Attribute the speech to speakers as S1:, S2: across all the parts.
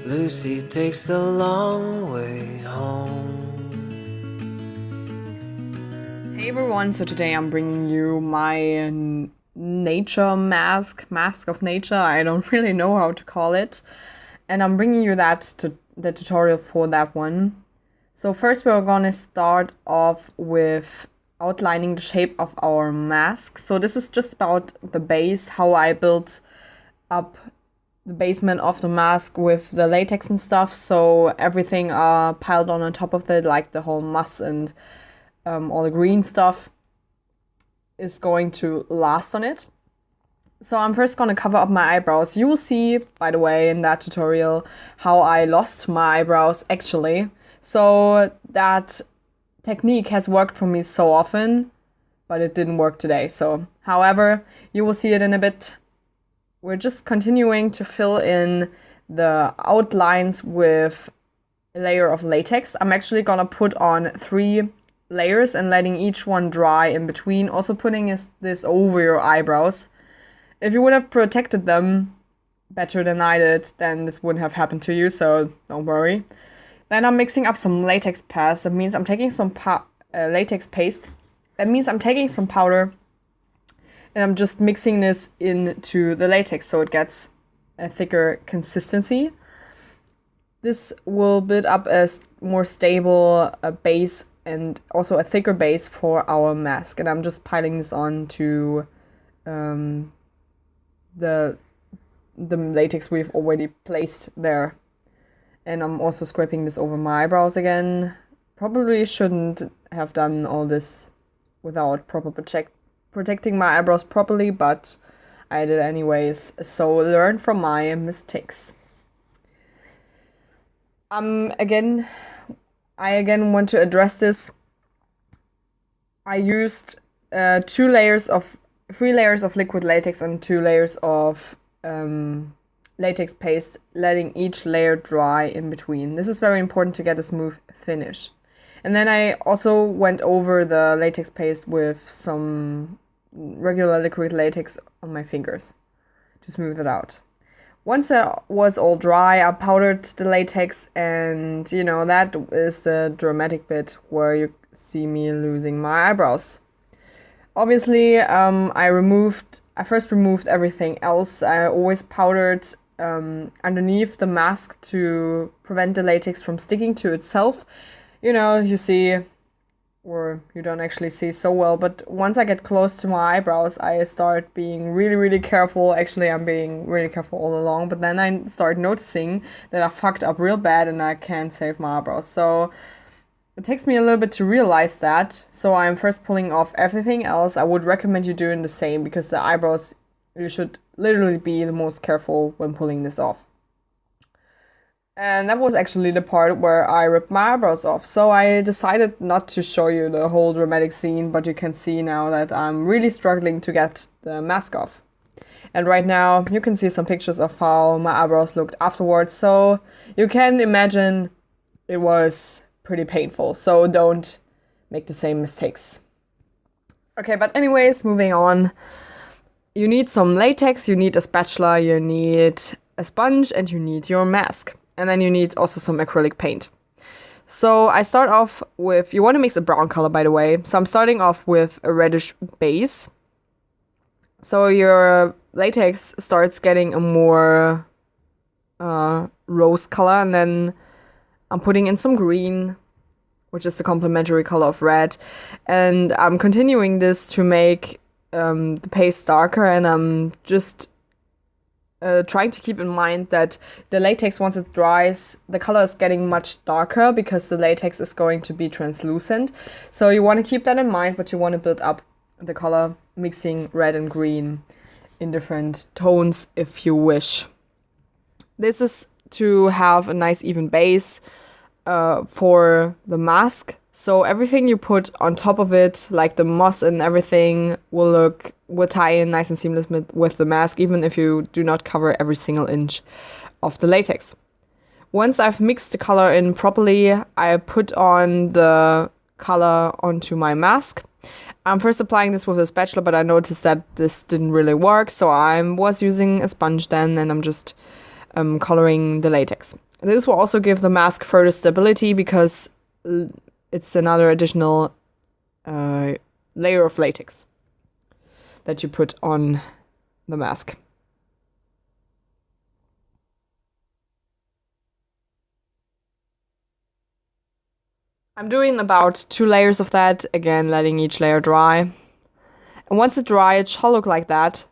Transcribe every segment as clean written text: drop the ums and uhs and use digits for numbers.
S1: Lucy takes the long way home.
S2: Hey everyone, so today I'm bringing you my nature mask of nature. I don't really know how to call it. And I'm bringing you the tutorial for that one. So first we're gonna start off with outlining the shape of our mask. So this is just about the base, how I built up the basement of the mask with the latex and stuff. So everything piled on top of it, like the whole moss and all the green stuff is going to last on it. So I'm first going to cover up my eyebrows. You will see, by the way, in that tutorial, how I lost my eyebrows actually. So that technique has worked for me so often, but it didn't work today. So, however, you will see it in a bit. We're just continuing to fill in the outlines with a layer of latex. I'm actually gonna put on 3 layers and letting each one dry in between. Also putting this over your eyebrows. If you would have protected them better than I did, then this wouldn't have happened to you, so don't worry. Then I'm mixing up some latex paste. That means I'm taking some latex paste. That means I'm taking some powder and I'm just mixing this into the latex so it gets a thicker consistency. This will build up a more stable base and also a thicker base for our mask. And I'm just piling this on to the latex we've already placed there. And I'm also scraping this over my eyebrows again. Probably shouldn't have done all this without protecting my eyebrows properly, but I did anyways. So learn from my mistakes. I again want to address this. I used 3 layers of liquid latex and 2 layers of latex paste, letting each layer dry in between. This is very important to get a smooth finish. And then I also went over the latex paste with some regular liquid latex on my fingers to smooth it out. Once that was all dry, I powdered the latex, and that is the dramatic bit where you see me losing my eyebrows. Obviously, I first removed everything else. I always powdered underneath the mask to prevent the latex from sticking to itself. You see, or you don't actually see so well, but once I get close to my eyebrows, I start being really, really careful. Actually, I'm being really careful all along, but then I start noticing that I fucked up real bad and I can't save my eyebrows. So it takes me a little bit to realize that. So I'm first pulling off everything else. I would recommend you doing the same because the eyebrows, you should literally be the most careful when pulling this off. And that was actually the part where I ripped my eyebrows off. So I decided not to show you the whole dramatic scene, but you can see now that I'm really struggling to get the mask off. And right now you can see some pictures of how my eyebrows looked afterwards. So you can imagine it was pretty painful. So don't make the same mistakes. Okay, but anyways, moving on. You need some latex, you need a spatula, you need a sponge, and you need your mask. And then you need also some acrylic paint. So I start off with, you want to mix a brown color, by the way. So I'm starting off with a reddish base. So your latex starts getting a more rose color, and then I'm putting in some green, which is the complementary color of red. And I'm continuing this to make the paste darker, and I'm just trying to keep in mind that the latex, once it dries, the color is getting much darker because the latex is going to be translucent. So you want to keep that in mind, but you want to build up the color, mixing red and green in different tones if you wish. This is to have a nice even base for the mask. So everything you put on top of it, like the moss and everything, will tie in nice and seamless with the mask, even if you do not cover every single inch of the latex. Once I've mixed the color in properly, I put on the color onto my mask. I'm first applying this with a spatula, but I noticed that this didn't really work, so I was using a sponge then, and I'm just coloring the latex. This will also give the mask further stability because it's another additional layer of latex that you put on the mask. I'm doing about 2 layers of that, again letting each layer dry. And once it dry, it shall look like that.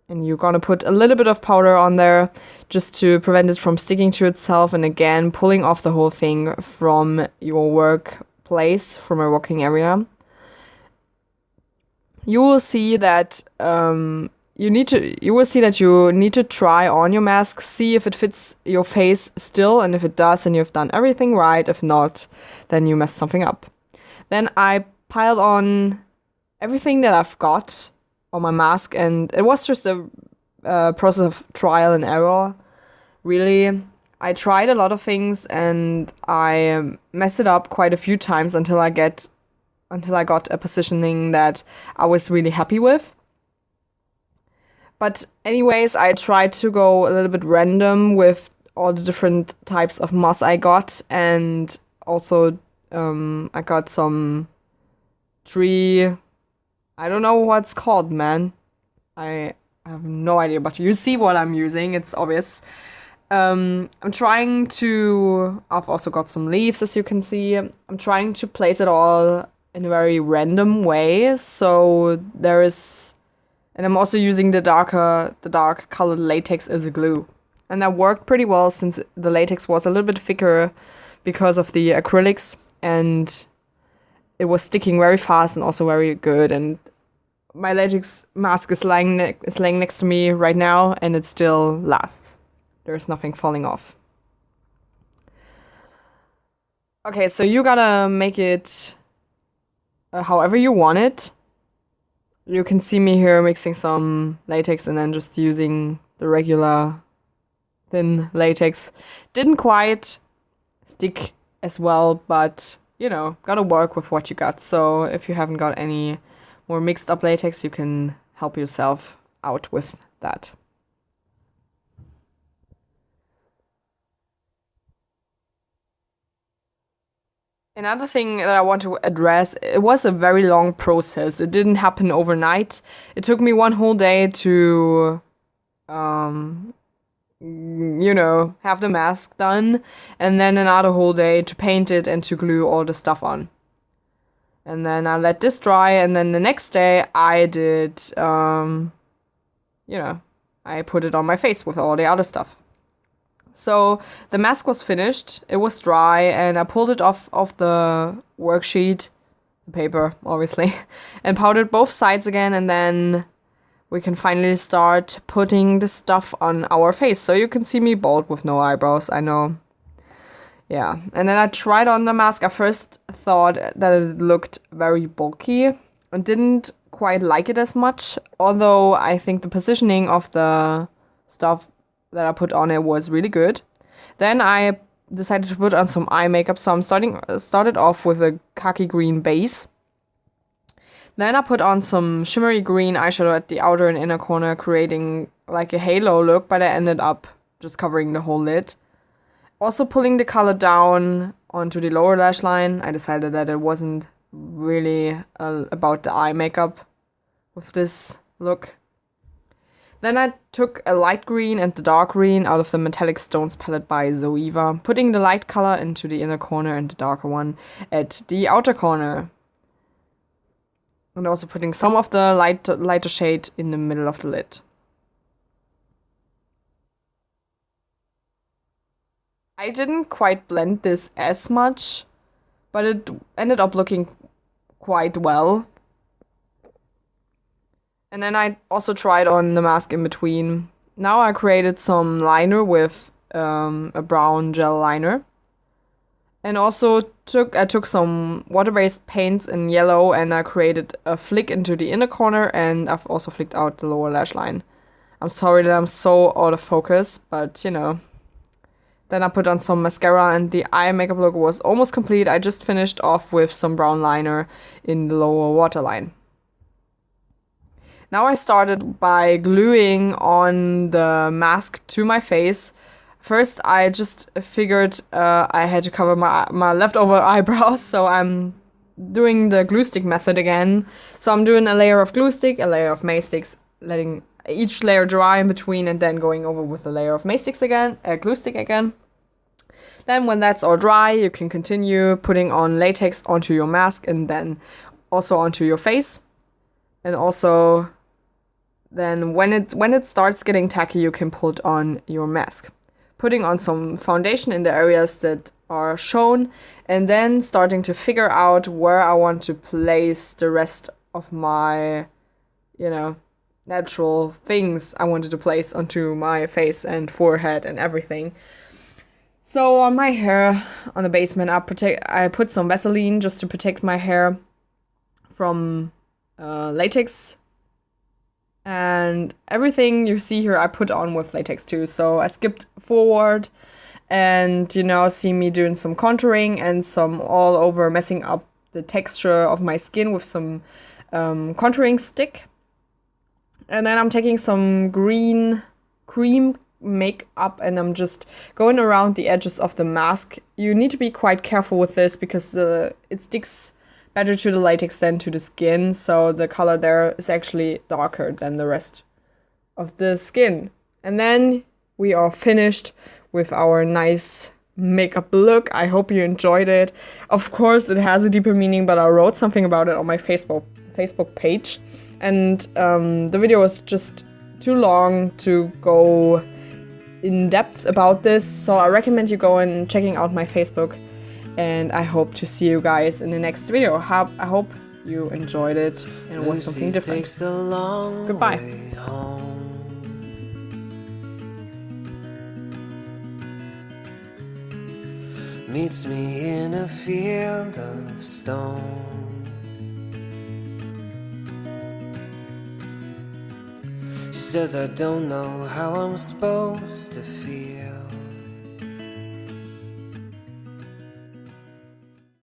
S2: And you're gonna put a little bit of powder on there just to prevent it from sticking to itself, and again pulling off the whole thing from your workplace, from a working area. You will see that you need to try on your mask, see if it fits your face still, and if it does, then you've done everything right. If not, then you messed something up. Then I piled on everything that I've got on my mask, and it was just a process of trial and error, really. I tried a lot of things and I messed it up quite a few times until I got a positioning that I was really happy with. But anyways, I tried to go a little bit random with all the different types of moss I got, and also I got some tree. I don't know what it's called, man. I have no idea, but you see what I'm using. It's obvious. I've also got some leaves, as you can see. I'm trying to place it all in a very random way. So there is, and I'm also using the dark colored latex as a glue. And that worked pretty well since the latex was a little bit thicker because of the acrylics, and it was sticking very fast and also very good. And my latex mask is laying next to me right now, and it still lasts. There's nothing falling off. Okay, so you gotta make it however you want it. You can see me here mixing some latex and then just using the regular thin latex. Didn't quite stick as well, but you know, gotta work with what you got. So if you haven't got any more mixed up latex, you can help yourself out with that. Another thing that I want to address, it was a very long process. It didn't happen overnight. It took me one whole day to, have the mask done, and then another whole day to paint it and to glue all the stuff on. And then I let this dry, and then the next day I did, I put it on my face with all the other stuff. So the mask was finished, it was dry, and I pulled it off of the worksheet, the paper, obviously, and powdered both sides again, and then we can finally start putting the stuff on our face. So you can see me bald with no eyebrows, I know. Yeah, and then I tried on the mask. I first thought that it looked very bulky and didn't quite like it as much, although I think the positioning of the stuff that I put on it was really good. Then I decided to put on some eye makeup, so I'm started off with a khaki green base. Then I put on some shimmery green eyeshadow at the outer and inner corner, creating like a halo look, but I ended up just covering the whole lid. Also pulling the color down onto the lower lash line. I decided that it wasn't really about the eye makeup with this look. Then I took a light green and the dark green out of the Metallic Stones palette by Zoeva, putting the light color into the inner corner and the darker one at the outer corner. And also putting some of the lighter shade in the middle of the lid. I didn't quite blend this as much, but it ended up looking quite well. And then I also tried on the mask in between. Now I created some liner with a brown gel liner. And also I took some water-based paints in yellow, and I created a flick into the inner corner, and I've also flicked out the lower lash line. I'm sorry that I'm so out of focus, but you know. Then I put on some mascara, and the eye makeup look was almost complete. I just finished off with some brown liner in the lower waterline. Now I started by gluing on the mask to my face. first I just figured I had to cover my leftover eyebrows, so I'm doing the glue stick method again. So I'm doing a layer of glue stick, a layer of mace sticks, letting each layer dry in between, and then going over with a layer of mace sticks again, glue stick again. Then when that's all dry, you can continue putting on latex onto your mask and then also onto your face. And also then when it starts getting tacky, you can put on your mask. Putting on some foundation in the areas that are shown, and then starting to figure out where I want to place the rest of my, natural things I wanted to place onto my face and forehead and everything. So on my hair, on the basement, I put some Vaseline just to protect my hair from latex. And everything you see here I put on with latex too. So I skipped forward, and you now see me doing some contouring and some all over messing up the texture of my skin with some contouring stick. And then I'm taking some green cream makeup and I'm just going around the edges of the mask. You need to be quite careful with this because it sticks better to the latex than to the skin, so the color there is actually darker than the rest of the skin. And then we are finished with our nice makeup look. I hope you enjoyed it. Of course, it has a deeper meaning, but I wrote something about it on my Facebook page. And the video was just too long to go in depth about this, so I recommend you go and checking out my Facebook. And I hope to see you guys in the next video. I hope you enjoyed it and it was something different. Goodbye.
S1: Meets me in a field of stone. She says I don't know how I'm supposed to feel.